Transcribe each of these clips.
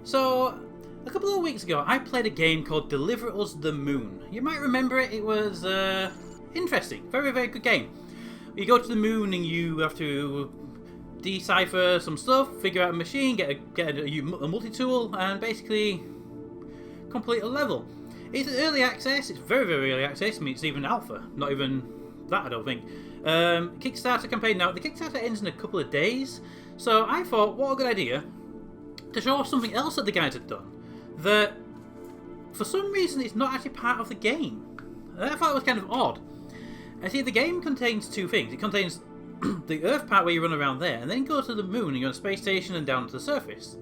So, a couple of weeks ago, I played a game called Deliver Us the Moon. You might remember it. It was interesting. Very, very good game. You go to the moon and you have to decipher some stuff, figure out a machine, get a multi-tool, and basically complete a level. It's early access. It's very, very early access. I mean, it's even alpha. Not even that, I don't think. Kickstarter campaign now. The Kickstarter ends in a couple of days. So I thought, what a good idea to show off something else that the guys had done that for some reason it's not actually part of the game. And I thought it was kind of odd. I see the game contains two things. It contains the Earth part where you run around there, and then go to the moon and you're on a space station and down to the surface.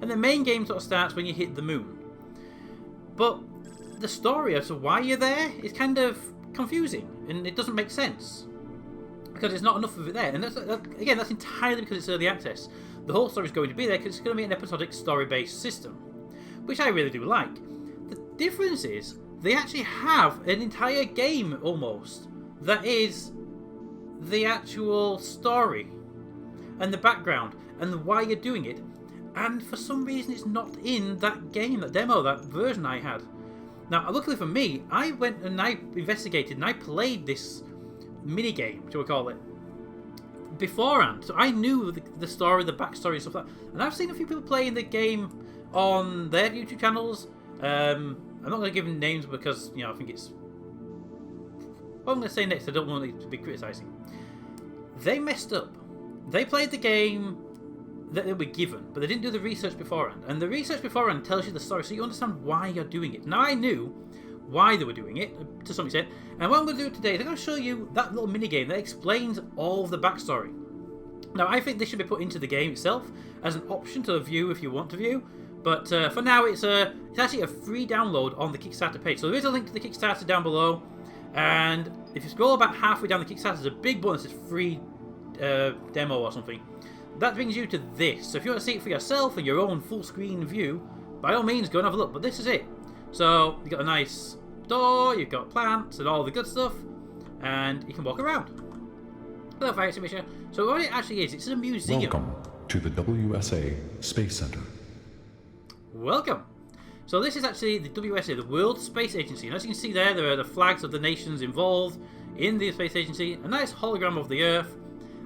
And the main game sort of starts when you hit the moon. But the story as to why you're there is kind of confusing, and it doesn't make sense. Because there's not enough of it there. And again, that's entirely because it's early access. The whole story is going to be there because it's going to be an episodic story-based system, which I really do like. The difference is they actually have an entire game almost that is the actual story and the background and why you're doing it, and for some reason it's not in that game, that demo, that version I had. Now, luckily for me, I went and I investigated and I played this mini-game, shall we call it, beforehand. So I knew the story, the backstory and stuff like that. And I've seen a few people playing the game on their YouTube channels. I'm not going to give them names because, I think it's... What I'm going to say next, I don't want to be criticising. They messed up. They played the game that they were given, but they didn't do the research beforehand. And the research beforehand tells you the story, so you understand why you're doing it. Now, I knew why they were doing it, to some extent. And what I'm going to do today is I'm going to show you that little mini-game that explains all of the backstory. Now, I think this should be put into the game itself as an option to view if you want to view. But for now, it's actually a free download on the Kickstarter page. So there is a link to the Kickstarter down below. And if you scroll about halfway down the Kickstarter, there's a big button that says free demo or something. That brings you to this. So if you want to see it for yourself and your own full screen view, by all means, go and have a look. But this is it. So you've got a nice door, you've got plants and all the good stuff, and you can walk around. Hello, fire extinguisher. So what it actually is, it's a museum. Welcome to the WSA Space Center. Welcome. So this is actually the WSA, the World Space Agency. And as you can see there are the flags of the nations involved in the Space Agency. A nice hologram of the Earth.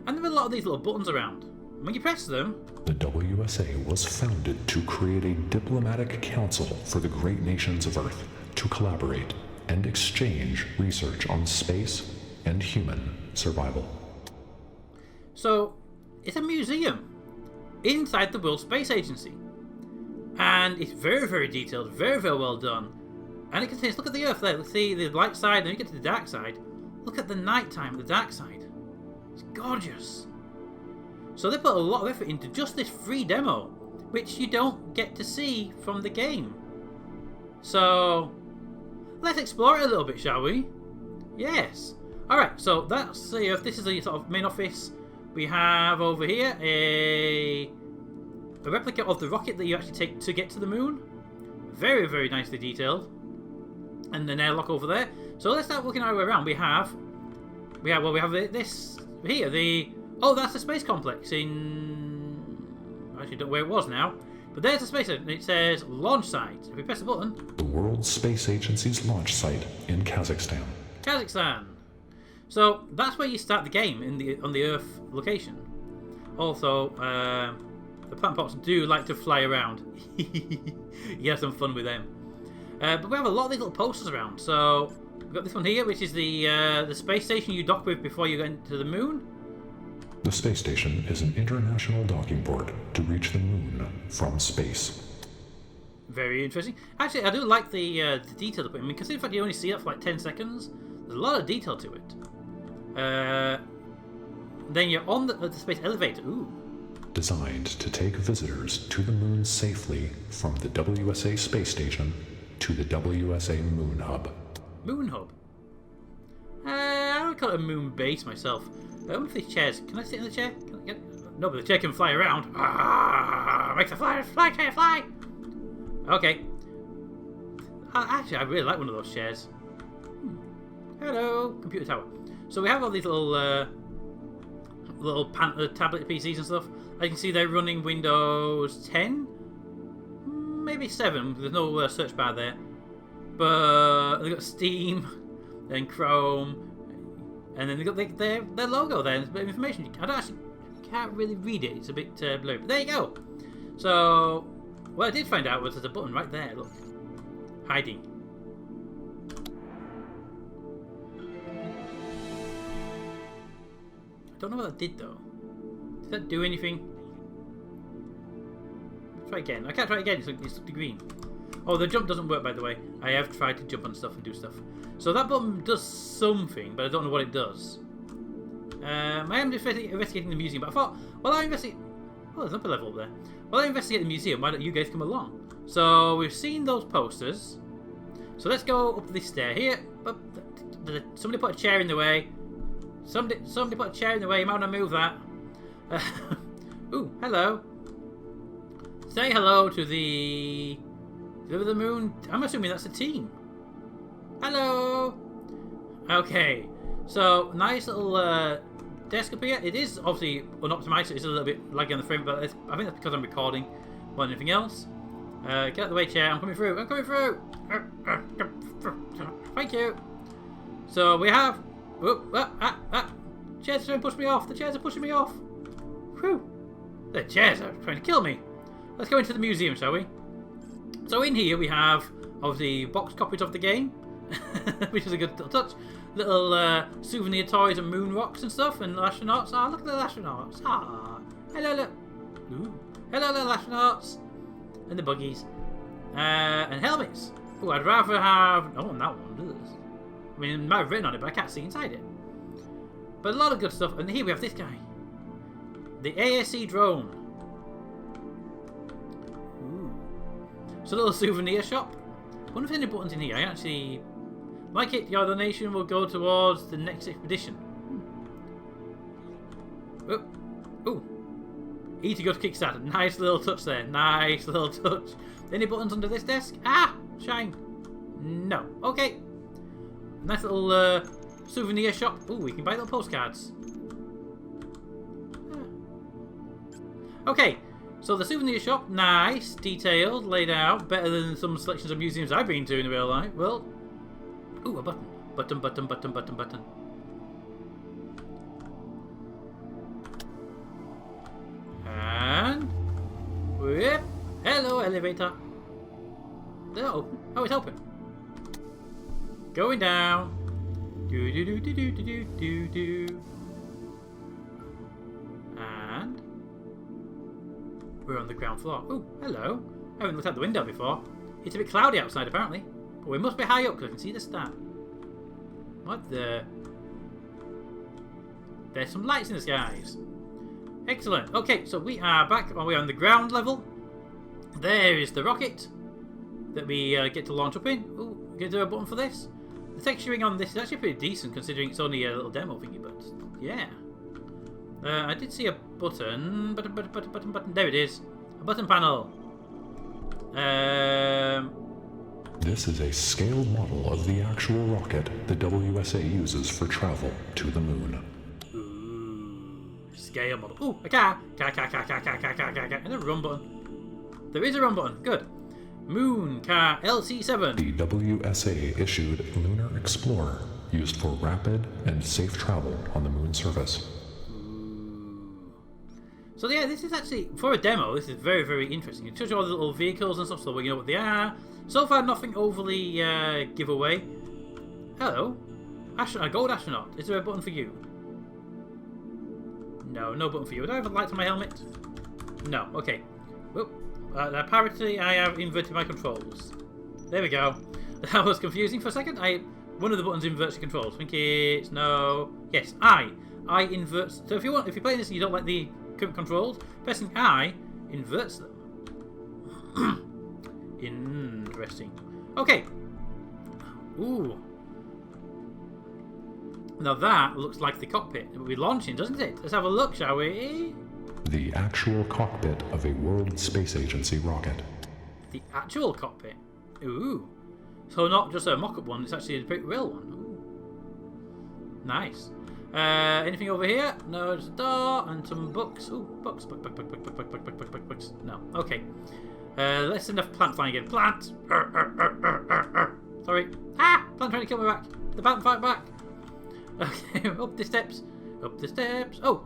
And there are a lot of these little buttons around. When you press them... The WSA was founded to create a diplomatic council for the great nations of Earth to collaborate and exchange research on space and human survival. So, it's a museum inside the World Space Agency. And it's very, very detailed, very, very well done. And it contains, look at the Earth there, let's see the light side, and then you get to the dark side. Look at the night time, the dark side. It's gorgeous. So they put a lot of effort into just this free demo, which you don't get to see from the game. So, let's explore it a little bit, shall we? Yes. Alright, so that's the Earth. This is the sort of main office. We have over here a replica of the rocket that you actually take to get to the moon. Very, very nicely detailed. And an airlock over there. So let's start looking our way around. We have this here, that's the space complex in... I actually don't know where it was now. But there's the space, and it says launch site. If we press the button... The World Space Agency's launch site in Kazakhstan. Kazakhstan. So that's where you start the game on the Earth location. Also, the plant pots do like to fly around. You have some fun with them. But we have a lot of these little posters around. So we've got this one here, which is the space station you dock with before you get into the moon. The space station is an international docking port to reach the moon from space. Very interesting. Actually, I do like the detail to put in. Because in fact you only see it for like 10 seconds. There's a lot of detail to it. Then you're on the space elevator. Ooh. Designed to take visitors to the moon safely from the WSA space station to the WSA Moon Hub. Moon Hub? I would call it a moon base myself. I wonder if these chairs... Can I sit in the chair? No, but the chair can fly around. Makes a chair fly! Okay. Actually, I really like one of those chairs. Hello, computer tower. So we have all these little tablet PCs and stuff. I can see they're running Windows 10. maybe 7. There's no search bar there. But they've got Steam and Chrome, and then they've got their logo there. There's a bit of information. Can't really read it. It's a bit blurry. But there you go. So what I did find out was there's a button right there. Look, hiding. I don't know what that did though. Did that do anything? Try again. I can't try again. It's the green. Oh, the jump doesn't work, by the way. I have tried to jump on stuff and do stuff. So that button does something, but I don't know what it does. I am investigating the museum, but I thought, well, I investigate. Oh, there's another level up there. Well, I investigate the museum. Why don't you guys come along? So we've seen those posters. So let's go up this stair here. Somebody put a chair in the way. Somebody put a chair in the way. You might want to move that. Ooh, hello. Say hello to the moon. I'm assuming that's a team. Hello. Okay. So nice little desk up here. It is obviously unoptimized. So it's a little bit laggy on the frame, but I think that's because I'm recording more than anything else. Get out of the way, chair. I'm coming through. I'm coming through. Thank you. So we have. Chairs are trying to push me off. The chairs are pushing me off. Whew. The chairs are trying to kill me. Let's go into the museum, shall we? So in here we have obviously box copies of the game, which is a good little touch. Little souvenir toys and moon rocks and stuff, and astronauts. Ah, look at the astronauts. Ah, hello, look. Ooh. Hello, little astronauts. And the buggies. And helmets. Oh, I'd rather have. Oh, on that one. I mean, it might have written on it, but I can't see inside it. But a lot of good stuff. And here we have this guy. The ASC drone. Ooh. It's a little souvenir shop. I wonder if there's any buttons in here. I actually like it. Your donation will go towards the next expedition. Oh. Ooh. E to go to Kickstarter. Nice little touch there. Nice little touch. Any buttons under this desk? Ah! Shine. No. Okay. Nice little souvenir shop. Ooh, we can buy little postcards. Okay, so the souvenir shop, nice, detailed, laid out, better than some selections of museums I've been to in real life. Well, ooh, a button. Button, button, button, button, button. And whip. Hello, elevator. They're open. Oh, it's open. Going down. Do do do do do do do do. And we're on the ground floor. Oh, hello. I haven't looked out the window before. It's a bit cloudy outside apparently, but we must be high up because I can see the star. What the? There's some lights in the skies. Excellent. Okay, so we are back. We're on the ground level. There is the rocket that we get to launch up in. Oh, get a button for this. The texturing on this is actually pretty decent considering it's only a little demo thingy, but yeah. I did see a button. Button. There it is. A button panel. This is a scaled model of the actual rocket the WSA uses for travel to the moon. Ooh, scale model. Ooh, a car. Car. And a run button. There is a run button. Good. Moon Car LC7. The WSA issued Lunar Explorer, used for rapid and safe travel on the moon surface. So yeah, this is actually, for a demo, this is very, very interesting. It shows you all the little vehicles and stuff so we know what they are. So far, nothing overly giveaway. Hello. Gold astronaut. Is there a button for you? No, no button for you. Do I have a light on my helmet? No. Okay. Whoop. Apparently, I have inverted my controls. There we go. That was confusing for a second. One of the buttons inverts your controls. I think it's no. Yes, I inverts. So if you're playing this and you don't like the current controls, pressing I inverts them. Interesting. Okay. Ooh. Now that looks like the cockpit that we'll be launching, doesn't it? Let's have a look, shall we? The actual cockpit of a World Space Agency rocket. The actual cockpit? Ooh. So not just a mock-up one, it's actually a pretty real one. Ooh. Nice. Anything over here? No, just a door and some books. Ooh, books. Books. No. Okay. Let's send off Plant flying again. Plant! Sorry. Ah! Plant trying to kill me back. The Plant fight back. Okay, up the steps. Up the steps. Oh!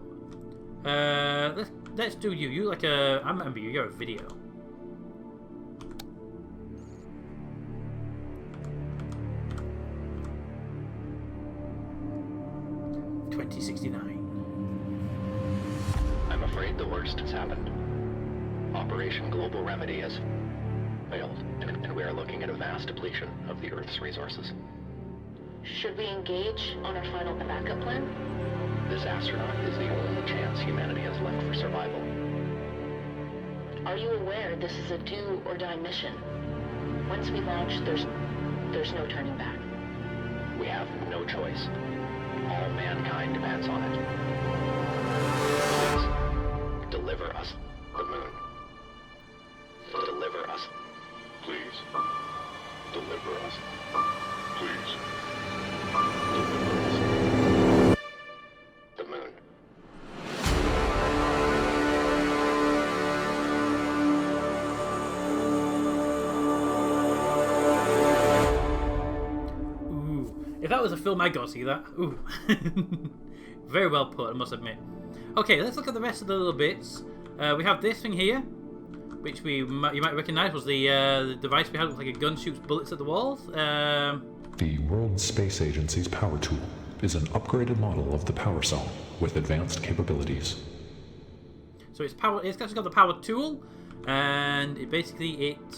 Let's do you. You like a... I remember you. You're a video. I'm afraid the worst has happened. Operation Global Remedy has failed, and we are looking at a vast depletion of the Earth's resources. Should we engage on our final backup plan? This astronaut is the only chance humanity has left for survival. Are you aware this is a do-or-die mission? Once we launch, there's no turning back. We have no choice. All mankind depends on it. Please, deliver us the moon. Deliver us. Please. Deliver us. Please. Deliver us the moon. Ooh, if that was a film, I'd go see that. Ooh. Very well put, I must admit. Okay, let's look at the rest of the little bits. We have this thing here, which you might recognise was the device we had. It looks like a gun, shoots bullets at the walls. The World Space Agency's power tool is an upgraded model of the power cell with advanced capabilities. So it's actually got the power tool, and it's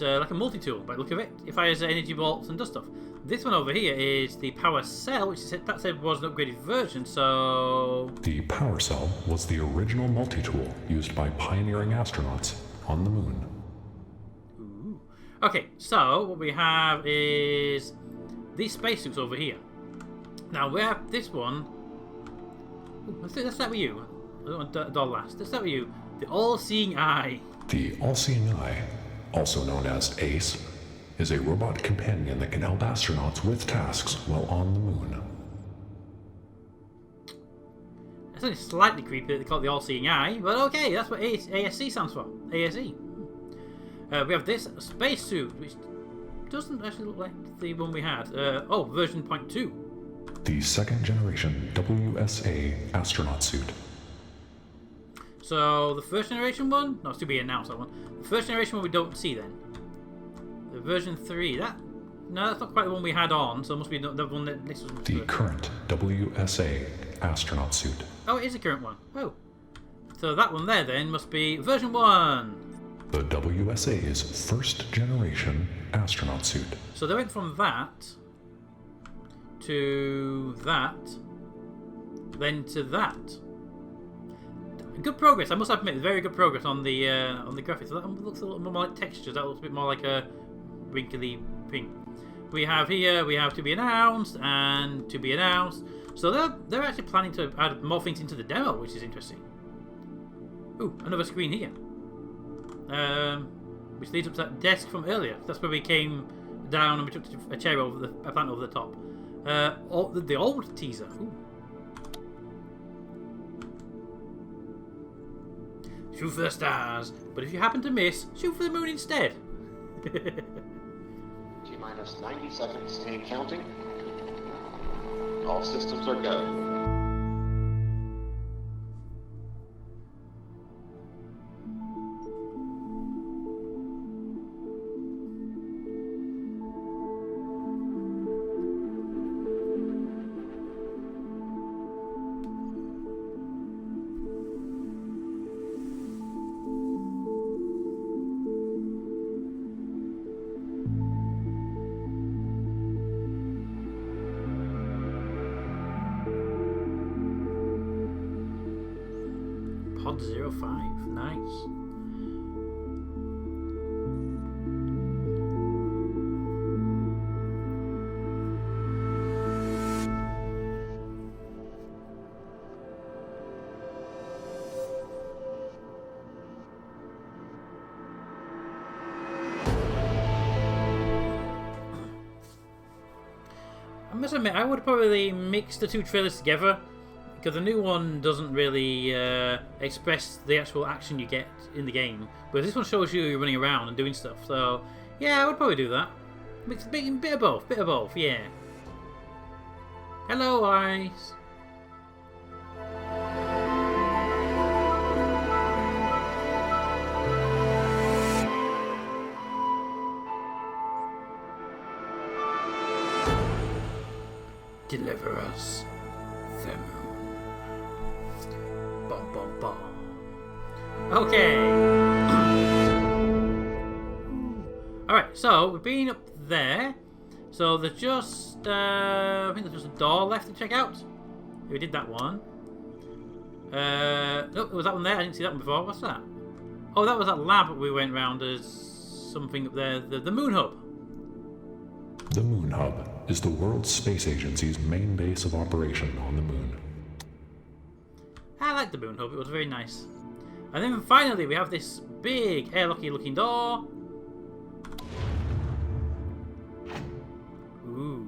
like a multi-tool by the look of it. It fires energy bolts and does stuff. This one over here is the power cell, which that said was an upgraded version. So the power cell was the original multi-tool used by pioneering astronauts on the moon. Ooh. Okay, so what we have is these spacesuits over here. Now we have this one. Ooh, let's start with you. I don't want to doll last. Let's start with you. The all-seeing eye. The all-seeing eye, also known as ACE, is a robot companion that can help astronauts with tasks while on the moon. It's only slightly creepy that they call it the all-seeing eye, but okay, that's what ASC stands for. ASE. We have this spacesuit, which doesn't actually look like the one we had. Version 0.2. The second generation WSA astronaut suit. So the first generation one? No, it's to be announced, that one. The first generation one we don't see then. The version 3, no, that's not quite the one we had on, so it must be the one that this was. The current WSA astronaut suit. Oh, it is the current one. Oh. So that one there then must be version 1. The WSA's first generation astronaut suit. So they went from that to that, then to that. Good progress, I must admit. Very good progress on the graphics. So that one looks a little more like textures. That looks a bit more like a wrinkly pink. We have here, we have to be announced and to be announced. So they're actually planning to add more things into the demo, which is interesting. Ooh, another screen here. Which leads up to that desk from earlier. That's where we came down and we took a chair over a plant over the top. The old teaser. Ooh. Shoot for the stars, but if you happen to miss, shoot for the moon instead. T-minus 90 seconds and counting. All systems are go. Pod 05, nice. I must admit, I would probably mix the two trailers together, because the new one doesn't really express the actual action you get in the game, but this one shows you running around and doing stuff. So yeah, I would probably do that. Mix a bit of both, yeah. Hello, eyes. Deliver us the moon. Bum bum bum. Okay. Alright, so we've been up there. So there's just I think there's just a door left to check out. We did that one. Oh, was that one there? I didn't see that one before. What's that? Oh, that was that lab we went round as something up there. The Moon Hub. The Moon Hub is the World Space Agency's main base of operation on the Moon. I like the Moon Hub, it was very nice. And then finally we have this big airlocky looking door. Ooh.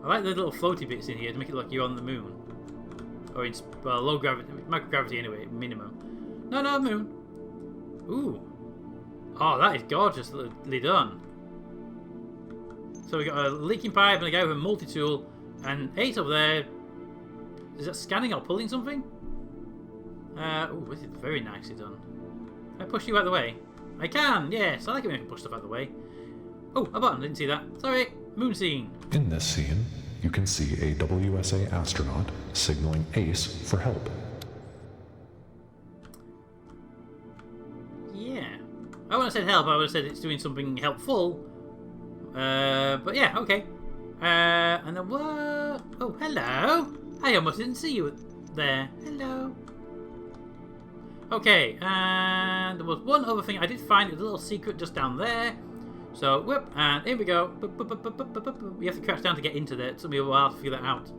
I like the little floaty bits in here to make it look like you're on the moon. Or in low gravity, microgravity anyway, minimum. No, moon. Ooh. Oh, that is gorgeously done. So we got a leaking pipe and a guy with a multi-tool, and 8 over there. Is that scanning or pulling something? Oh, this is very nicely done. Can I push you out of the way? I can, yes. I like it when I can push stuff out of the way. Oh, a button. Didn't see that. Sorry. Moon scene. In this scene, you can see a WSA astronaut signaling ACE for help. Yeah. I wouldn't have said help. I would have said it's doing something helpful. But yeah, okay. And then what? Oh, hello. I almost didn't see you there. Hello. Okay, and there was one other thing I did find. A little secret just down there. So, whoop, and here we go. You have to crouch down to get into there. It took me a while to figure that out.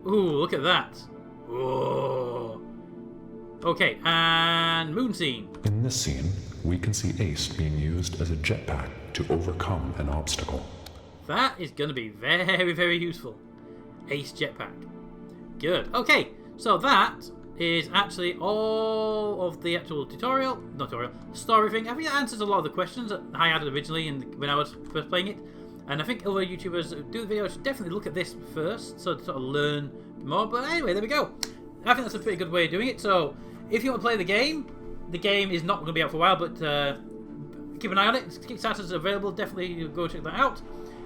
Ooh, look at that. Whoa. Okay, and moon scene. In this scene, we can see ACE being used as a jetpack to overcome an obstacle. That is going to be very, very useful. ACE jetpack. Good. Okay, so that is actually all of the actual story thing. I think it answers a lot of the questions that I had originally when I was first playing it. And I think other YouTubers who do the video should definitely look at this first, so to sort of learn more. But anyway, there we go. I think that's a pretty good way of doing it. So if you want to play the game is not going to be out for a while, but keep an eye on it. Kickstarter's available. Definitely go check that out.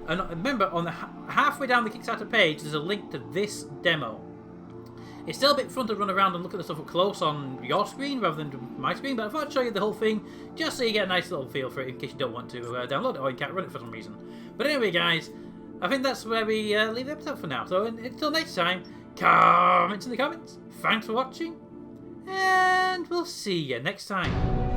And remember, on the halfway down the Kickstarter page, there's a link to this demo. It's still a bit fun to run around and look at the stuff up close on your screen rather than my screen, but I thought I'd show you the whole thing just so you get a nice little feel for it in case you don't want to download it or you can't run it for some reason. But anyway, guys, I think that's where we leave the episode for now. So until next time, comment in the comments. Thanks for watching, and we'll see you next time.